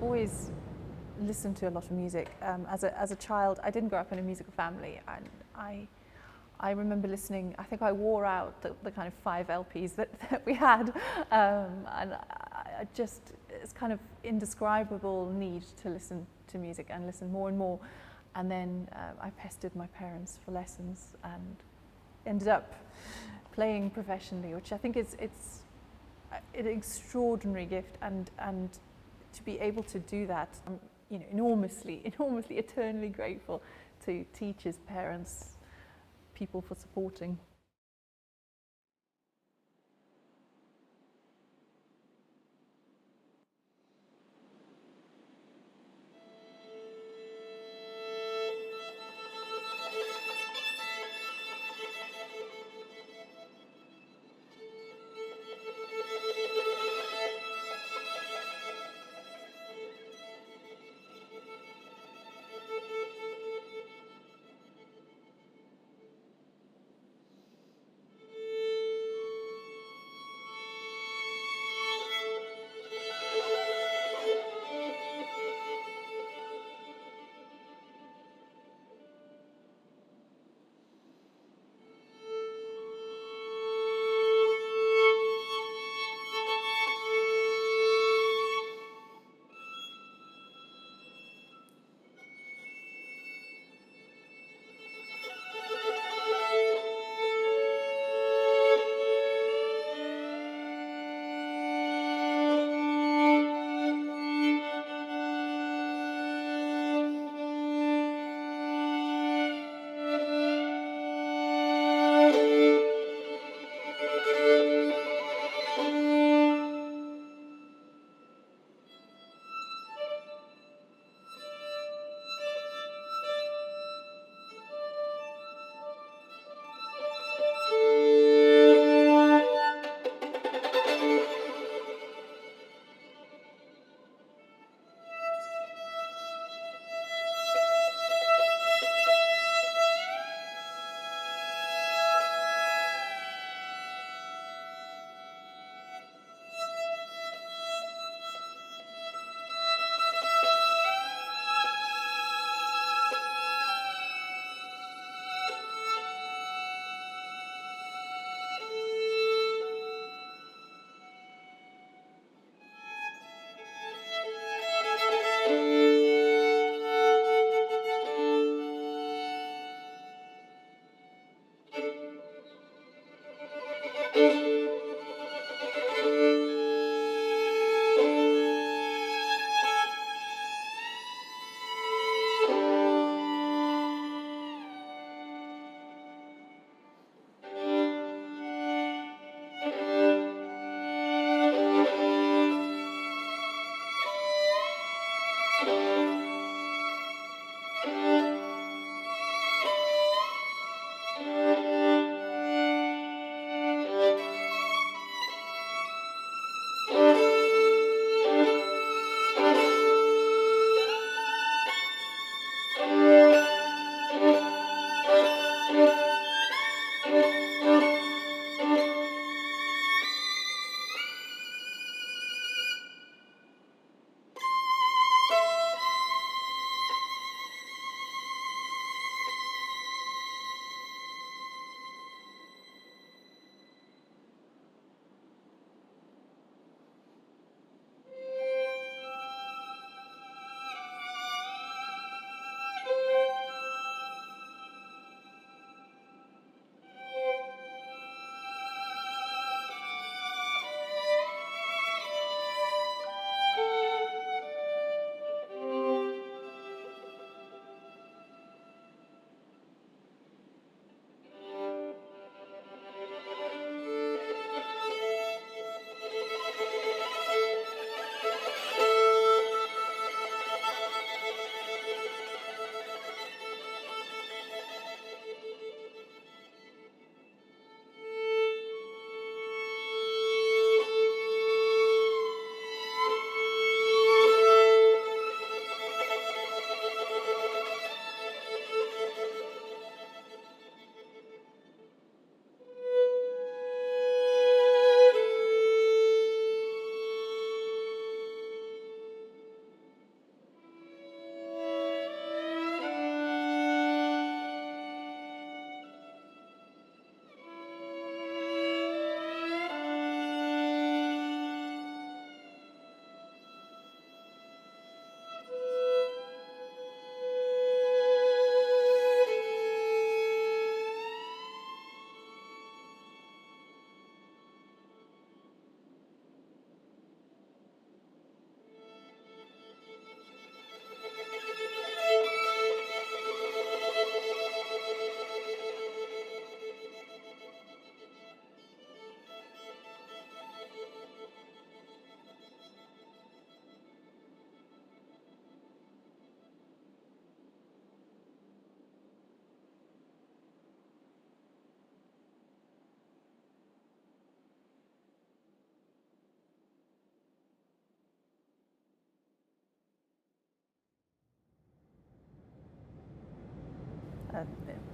always listened to a lot of music. As a child, I didn't grow up in a musical family, and I remember listening. I think I wore out the kind of 5 LPs that we had, and I just, it's kind of indescribable need to listen to music and listen more and more. And then I pestered my parents for lessons and ended up playing professionally, which I think it's an extraordinary gift, and to be able to do that, I'm, you know, enormously, eternally grateful to teachers, parents, people for supporting.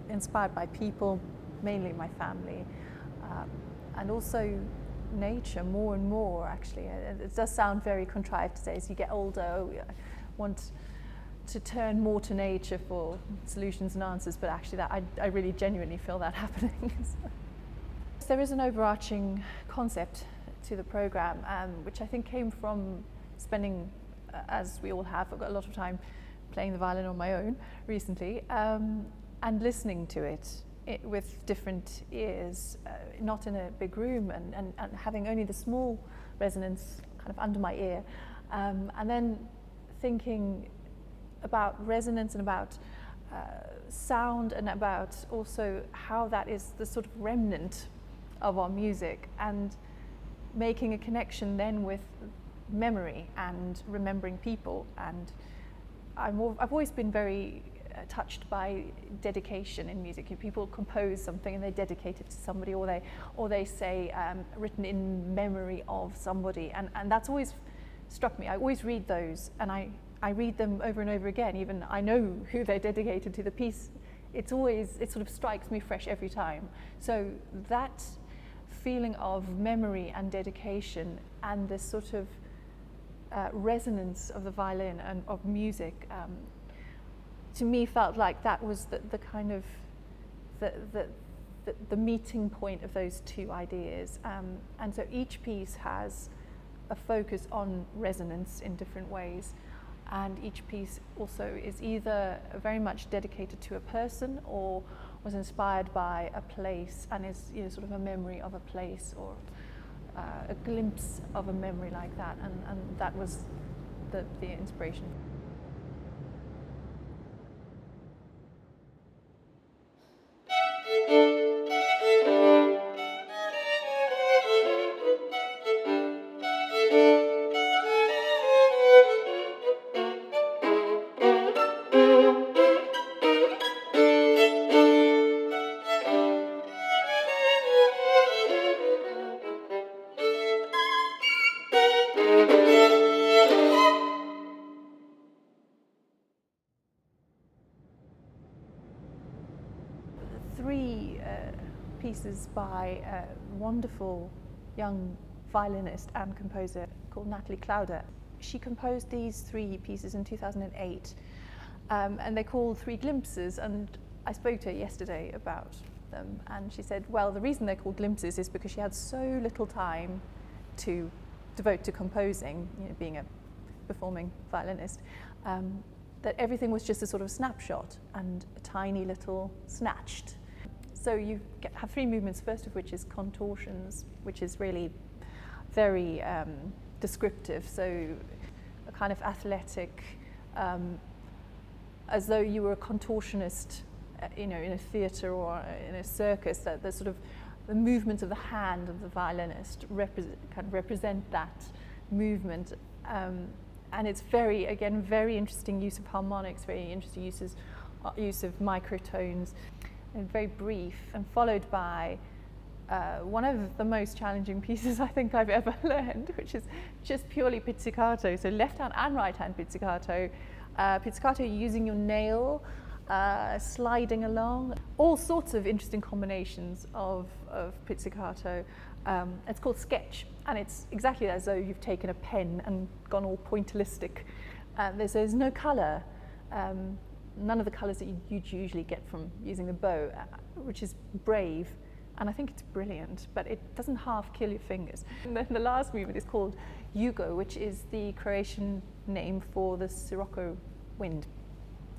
inspired by people, mainly my family, and also nature more and more, actually. It does sound very contrived to say as you get older, I want to turn more to nature for solutions and answers, but actually that I really genuinely feel that happening. There is an overarching concept to the program, which I think came from spending, as we all have, I've got a lot of time playing the violin on my own recently, and listening to it with different ears, not in a big room, and having only the small resonance kind of under my ear, and then thinking about resonance and about sound, and about also how that is the sort of remnant of our music, and making a connection then with memory and remembering people. And I've always been very touched by dedication in music. People compose something and they dedicate it to somebody, or they say written in memory of somebody, and that's always struck me. I always read those, and I read them over and over again. Even I know who they dedicated to the piece. It sort of strikes me fresh every time. So that feeling of memory and dedication, and this sort of resonance of the violin and of music, to me felt like that was the kind of the meeting point of those two ideas. And so each piece has a focus on resonance in different ways, and each piece also is either very much dedicated to a person, or was inspired by a place, and is sort of a memory of a place, or a glimpse of a memory like that, and that was the inspiration. Three pieces by a wonderful young violinist and composer called Natalie Klouda. She composed these three pieces in 2008, and they're called Three Glimpses, and I spoke to her yesterday about them, and she said, well, the reason they're called glimpses is because she had so little time to devote to composing, being a performing violinist, that everything was just a sort of snapshot and a tiny little snatched. So you have three movements, first of which is Contortions, which is really very descriptive, so a kind of athletic, as though you were a contortionist, in a theatre or in a circus, that the sort of the movements of the hand of the violinist represent that movement. And it's very interesting use of harmonics, very interesting use of microtones, and very brief, and followed by one of the most challenging pieces I think I've ever learned, which is just purely pizzicato, so left hand and right hand pizzicato. Pizzicato using your nail, sliding along, all sorts of interesting combinations of pizzicato. It's called sketch, and it's exactly as though you've taken a pen and gone all pointillistic. There's no colour, none of the colours that you'd usually get from using the bow, which is brave, and I think it's brilliant, but it doesn't half kill your fingers. And then the last movement is called Jugo, which is the Croatian name for the Sirocco wind,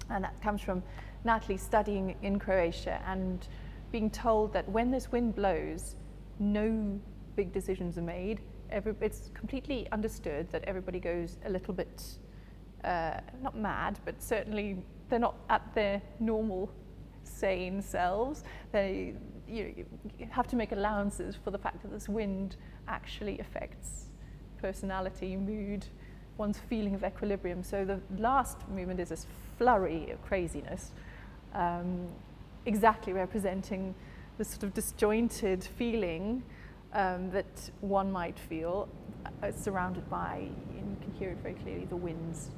and that comes from Natalie studying in Croatia and being told that when this wind blows, no big decisions are made. It's completely understood that everybody goes a little bit, not mad, but certainly they're not at their normal sane selves. You have to make allowances for the fact that this wind actually affects personality, mood, one's feeling of equilibrium. So the last movement is this flurry of craziness, exactly representing the sort of disjointed feeling that one might feel surrounded by, and you can hear it very clearly, the winds.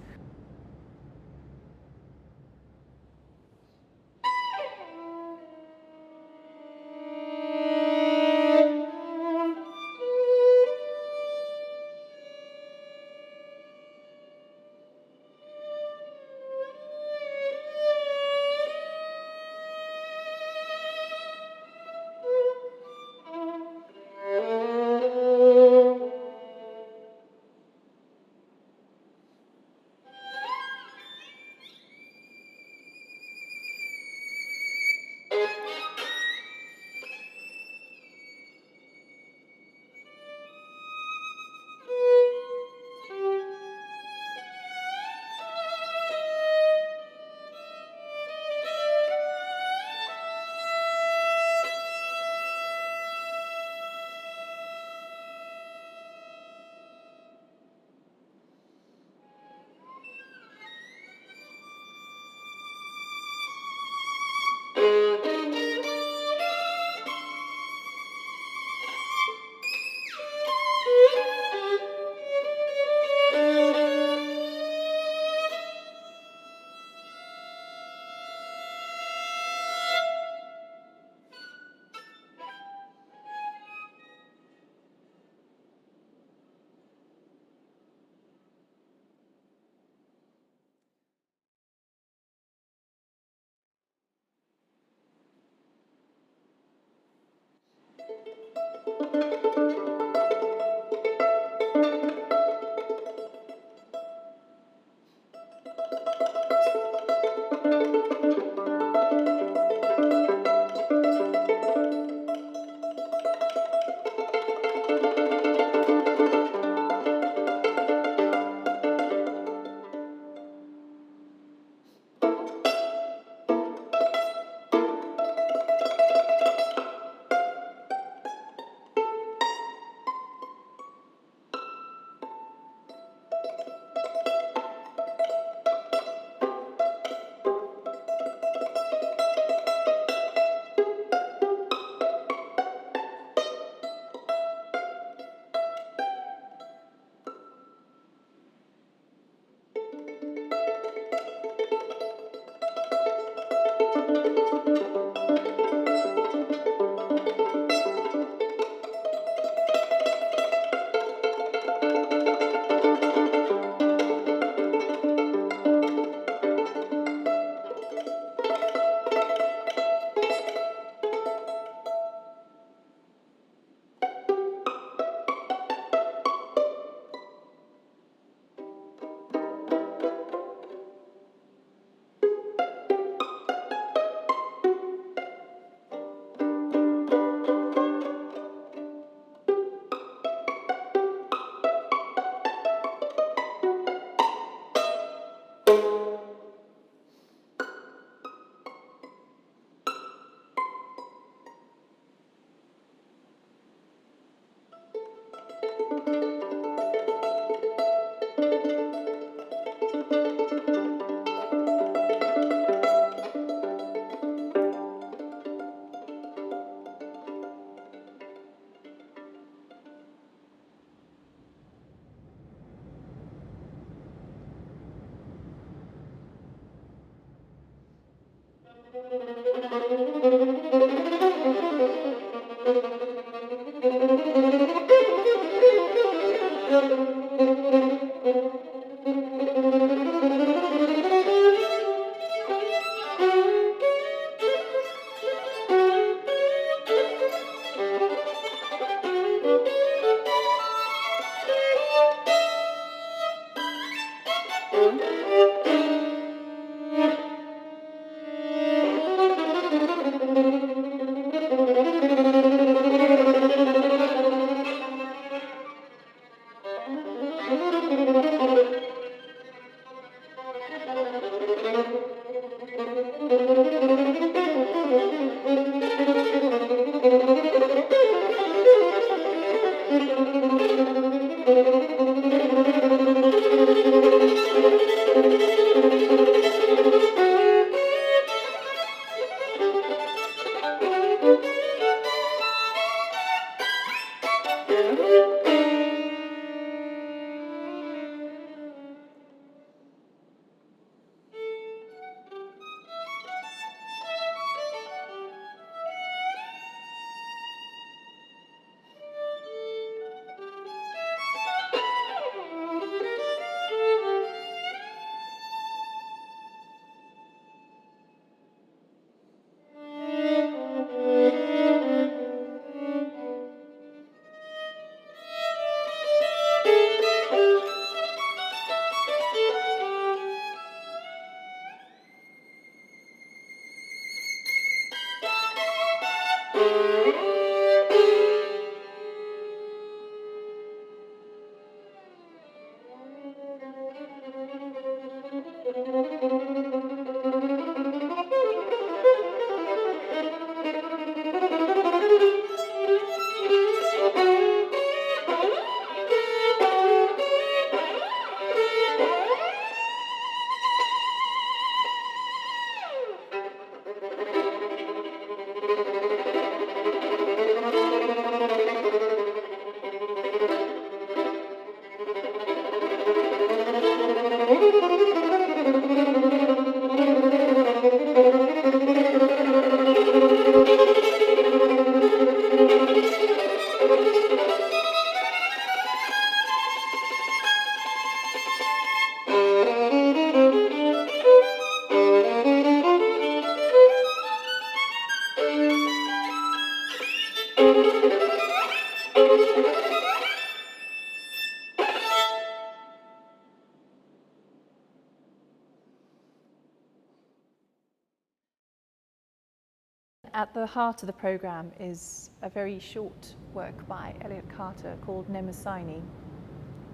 At the heart of the programme is a very short work by Elliott called Mnemosyne,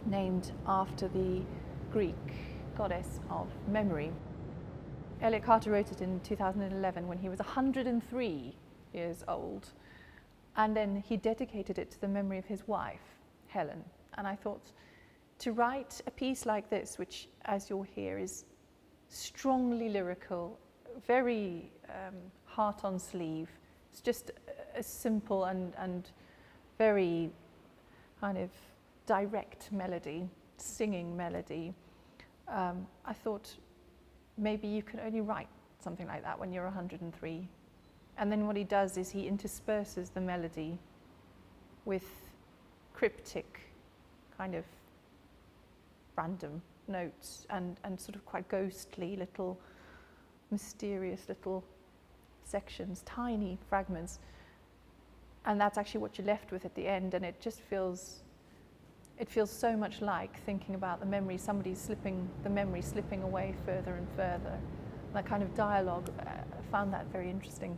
named after the Greek goddess of memory. Elliott wrote it in 2011 when he was 103 years old, and then he dedicated it to the memory of his wife, Helen. And I thought, to write a piece like this, which, as you'll hear, is strongly lyrical, very heart on sleeve, it's just a simple and very kind of direct melody, singing melody. I thought maybe you could only write something like that when you're 103. And then what he does is he intersperses the melody with cryptic kind of random notes and sort of quite ghostly little, mysterious little sections, tiny fragments. And that's actually what you're left with at the end, and it just feels so much like thinking about the memory, the memory slipping away further and further. That kind of dialogue, I found that very interesting.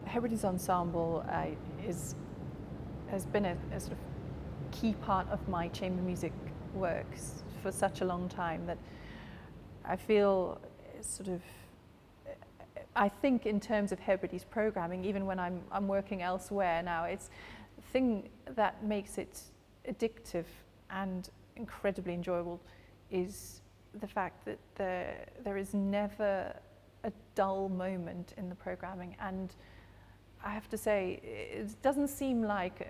Hebrides Ensemble has been a sort of key part of my chamber music works for such a long time that I feel I think in terms of Hebrides programming, even when I'm working elsewhere now, it's the thing that makes it addictive and incredibly enjoyable is the fact that there is never a dull moment in the programming. And I have to say, it doesn't seem like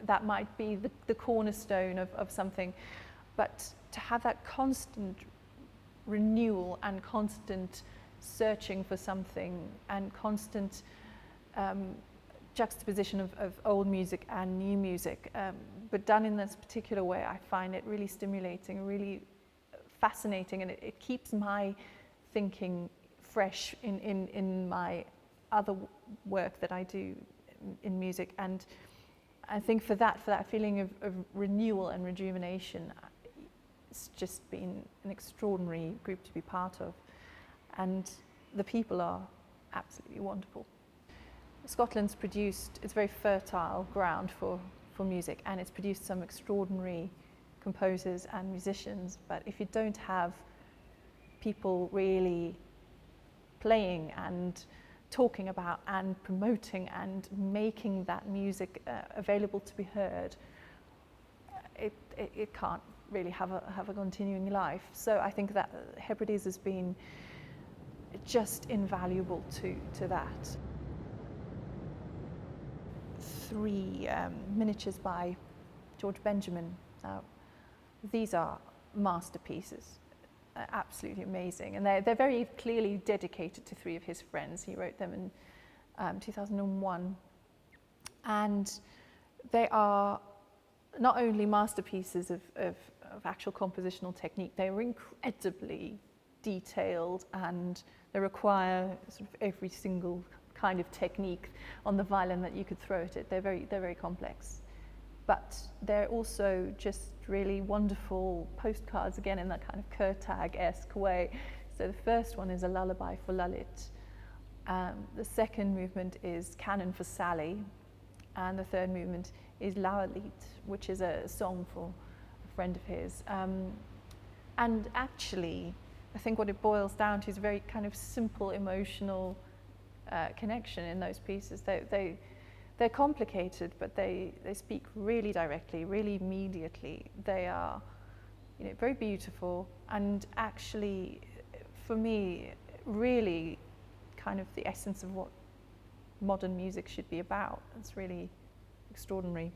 that might be the cornerstone of something, but to have that constant renewal and constant searching for something and constant juxtaposition of old music and new music, but done in this particular way. I find it really stimulating, really fascinating, and it keeps my thinking fresh in my other work that I do in music. And I think for that feeling of renewal and rejuvenation, it's just been an extraordinary group to be part of, and the people are absolutely wonderful. Scotland's produced, it's very fertile ground for music, and it's produced some extraordinary composers and musicians, but if you don't have people really playing and talking about and promoting and making that music available to be heard, it can't really have a continuing life. So I think that Hebrides has been just invaluable to that. 3 miniatures by George Benjamin. Now, these are masterpieces, absolutely amazing, and they're very clearly dedicated to 3 of his friends. He wrote them in 2001, and they are not only masterpieces of actual compositional technique, they were incredibly detailed, and they require sort of every single kind of technique on the violin that you could throw at it. They're very complex, but they're also just really wonderful postcards, again in that kind of Kurtág-esque way. So the first one is a lullaby for Elliott, the second movement is Canon for Sally, and the third movement is László, which is a song for a friend of his. And actually, I think what it boils down to is a very kind of simple emotional connection in those pieces. They're complicated, but they speak really directly, really immediately. They are, very beautiful, and actually, for me, really kind of the essence of what modern music should be about. It's really extraordinary.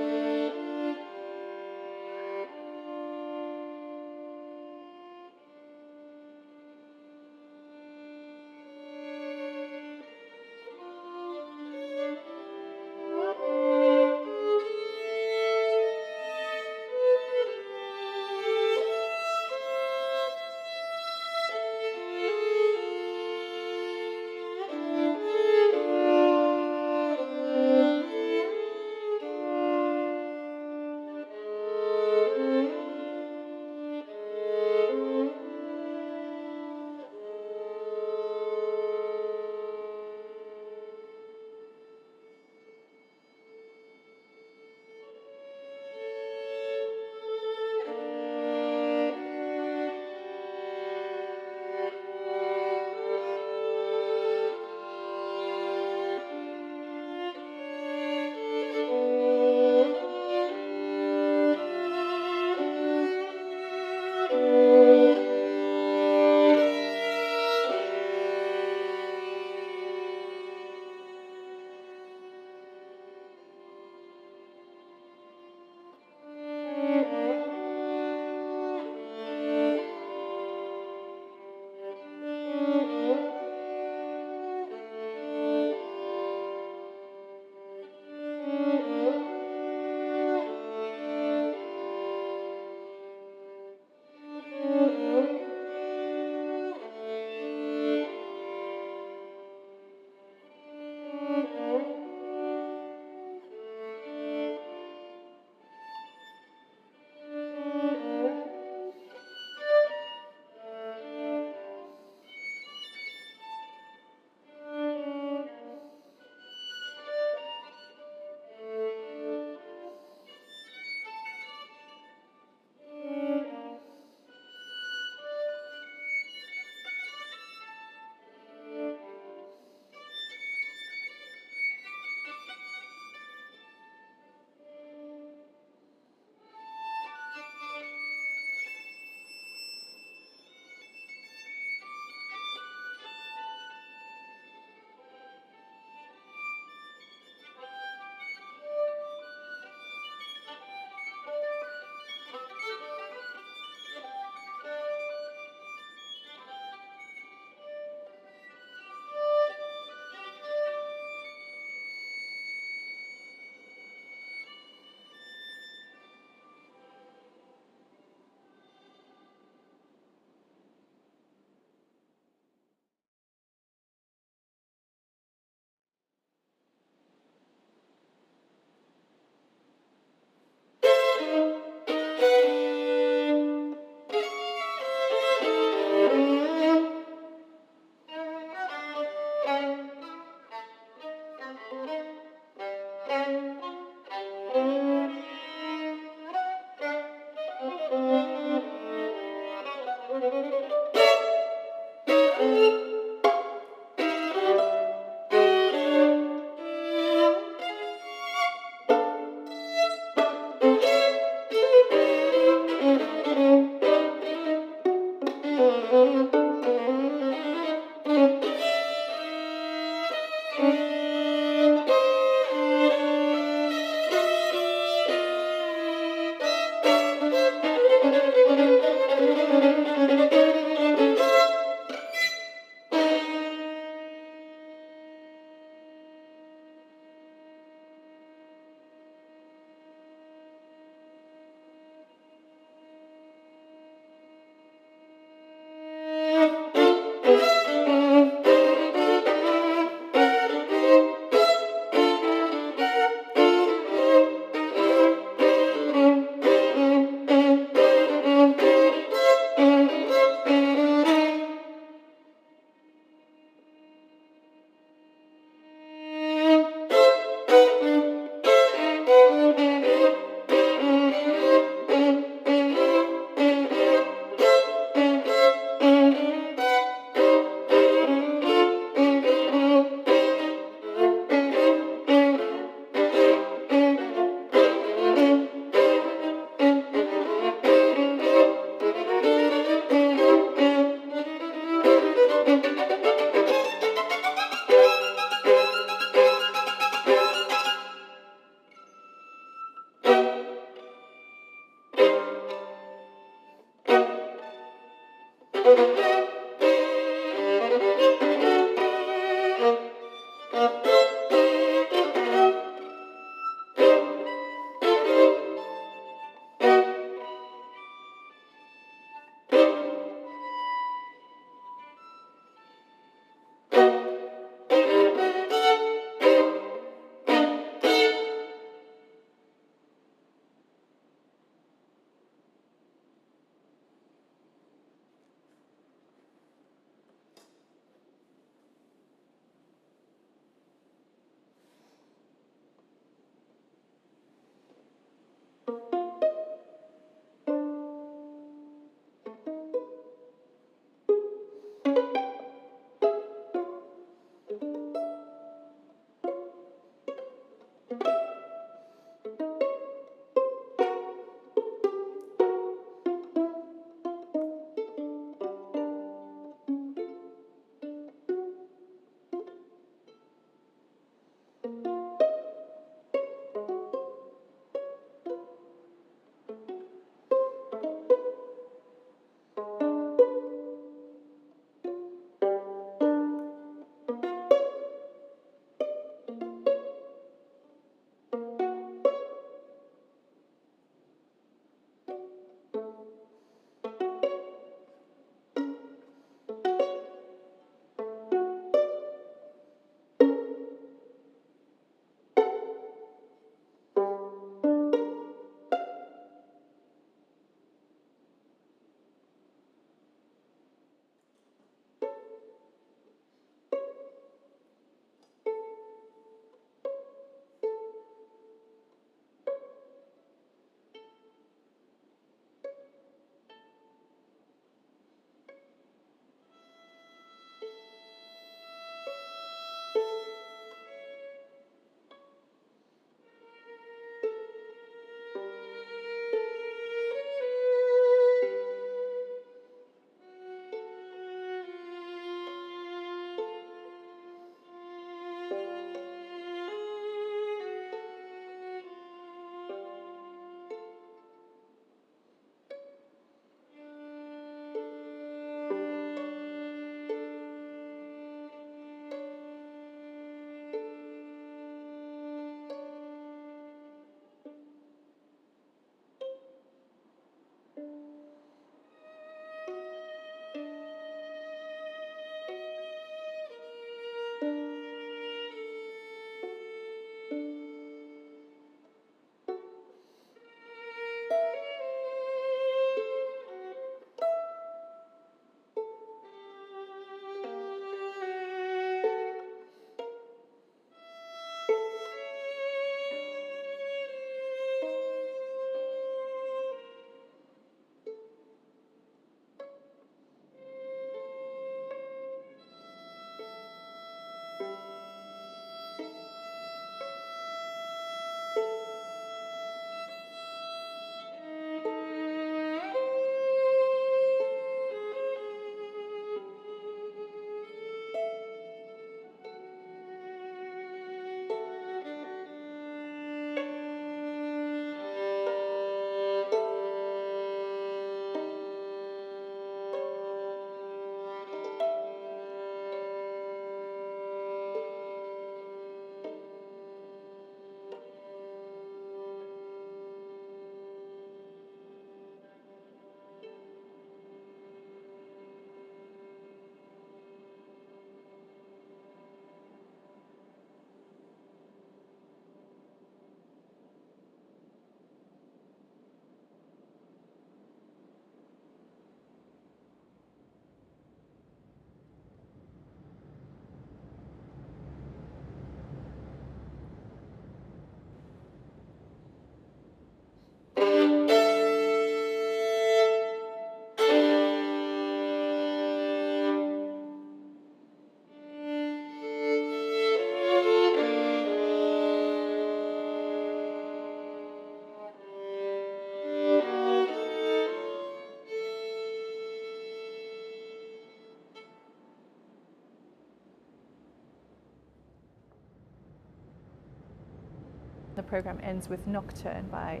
program ends with Nocturne by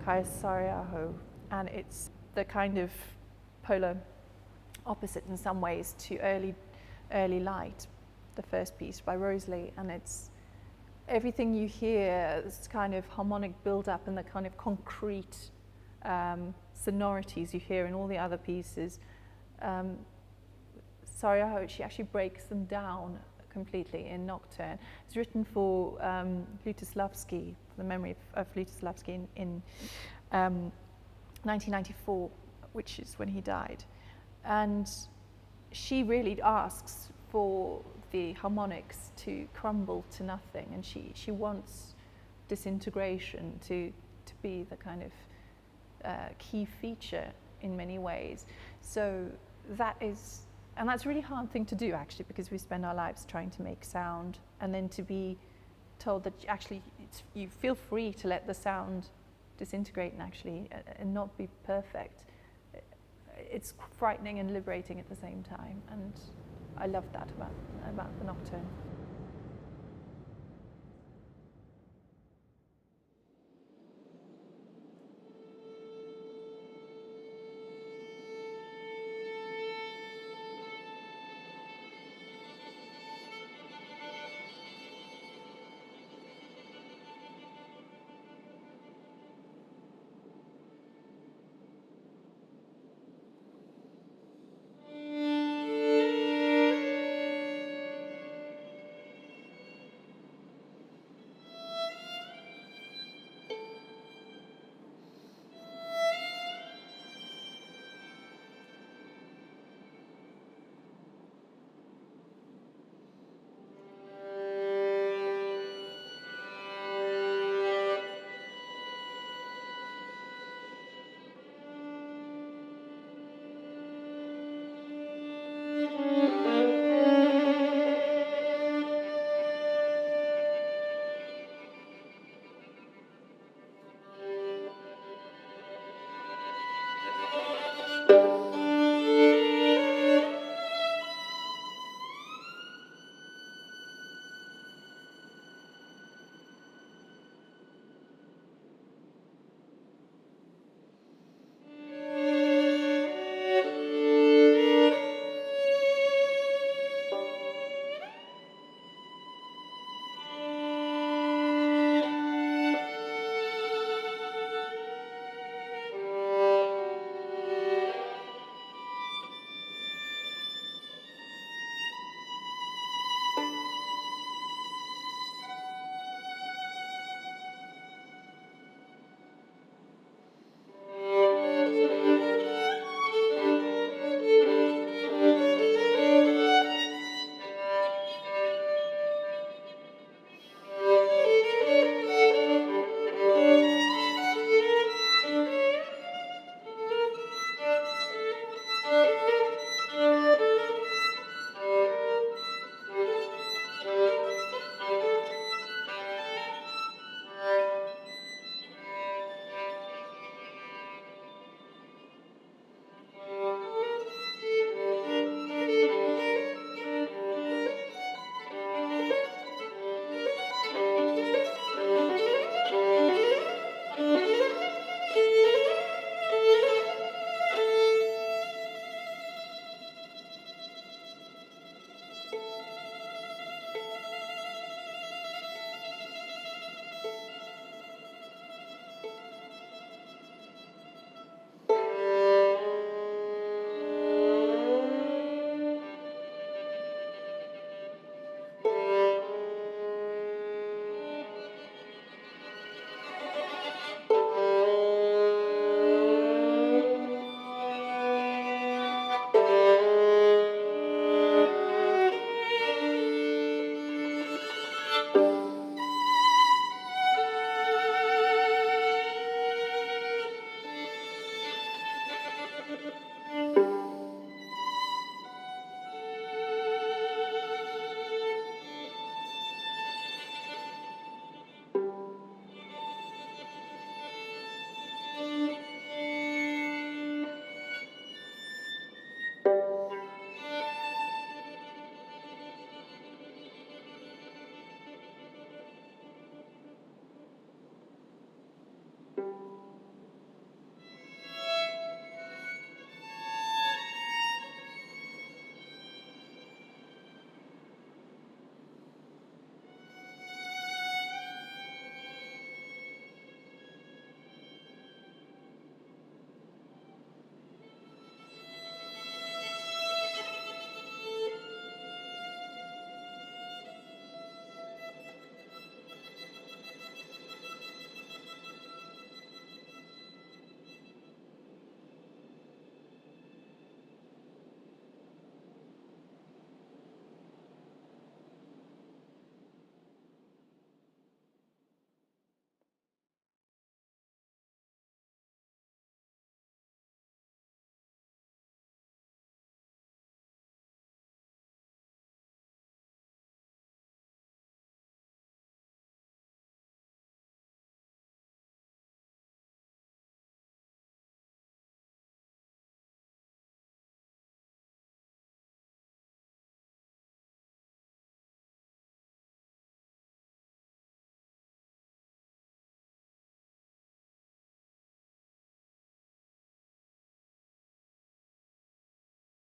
Kaija Saariaho, and it's the kind of polar opposite in some ways to Early Light, the first piece by Rosalie, and it's everything you hear, this kind of harmonic build-up and the kind of concrete sonorities you hear in all the other pieces. Saariaho, she actually breaks them down completely in Nocturne. It's written for Lutosławski, the memory of Lutosławski in 1994, which is when he died. And she really asks for the harmonics to crumble to nothing, and she wants disintegration to be the kind of key feature in many ways. So that's a really hard thing to do, actually, because we spend our lives trying to make sound, and then to be told that actually you feel free to let the sound disintegrate and actually and not be perfect. It's frightening and liberating at the same time, and I love that about the Nocturne.